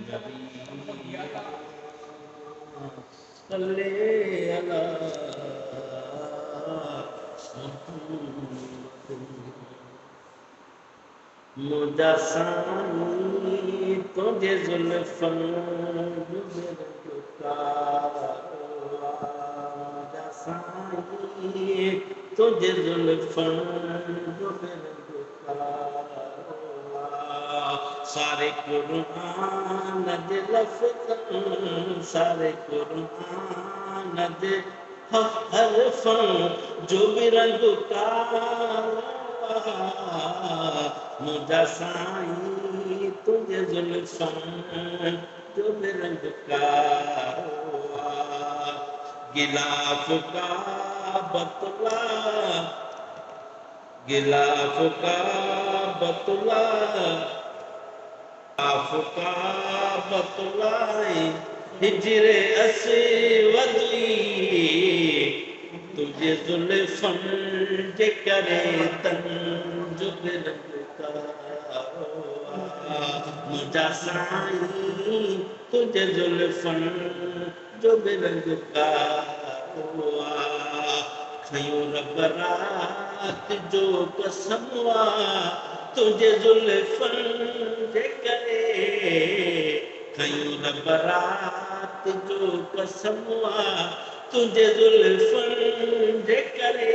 صلی علی मुजासानी तुझे जुल्फन मुजासानी तुझे जुल्फन सारे कुरान दे लफ्ज़न सारे कुरान दे हरफन जो भी रंग का मुजासाई तुझे जुल्फन जो भी रंग का गिलाफ का बतला गिलाफ का बतला गिलाफ का बतलाई हिजरे असवदी तुझे जुल्फन जे करे तन जो रंग का मुजासाई तुझे जुल्फन जो रंग का खयूं रबरात जो कसमवा तुझे जुल्फन जे करे खयूं रबरात जो कसमवा तुझे जुल्फन जे करे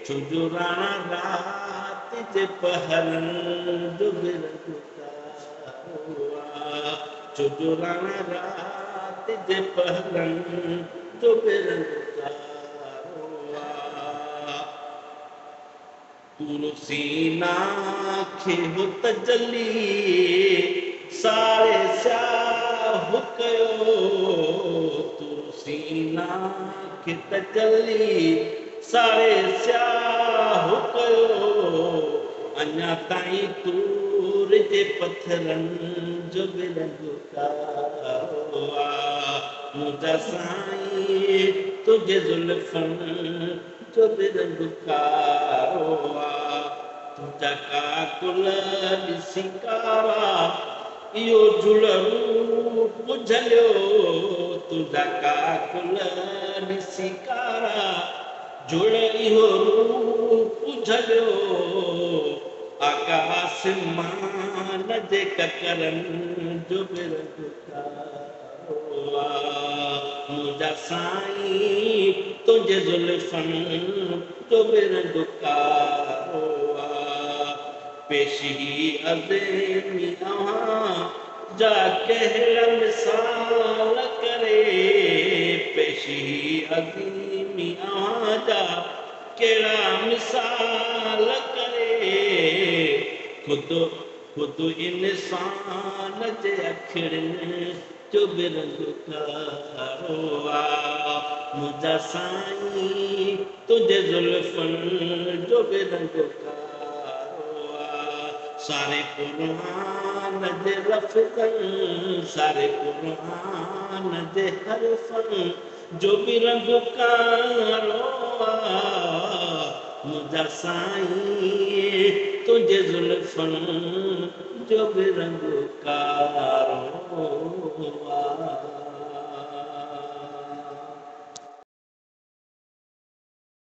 छुजो राणा रात जे पहरन जो रंग का छुजो राणा रात जे पहरन जो रंग का तूरो सीना खे हो तजली सारे स्याह कयो तूरो सीना खे तजली सारे स्याह कयो अञा ताईं तूर जे पत्थरन जो रंग का मुझा साईं तुझे जुल्फन जो रंग का तुझा काकुल ॾिसी कारा इहो जुड़रूप बुझलियो तुझा काकुल ॾिसी कारा जुड़ इहो रूप बुझलियो आकाशमान जे ककरन जो रंग का मुझा साईं तुझे जुल्फन जो रंग का पेशी अज़ीमी जा कहड़ा मिसाल करे पेशी अज़ीमी जा कहड़ा मिसाल करे खुद इंसान जे अखिड़िन जो रंग का मुझा साईं तुझे जुल्फन जो रंग का सारे कुरान दे लफ्ज़न सारे कुरान दे हरफन जो भी रंग का मुझा साईं तुझे जुल्फन जो भी रंग का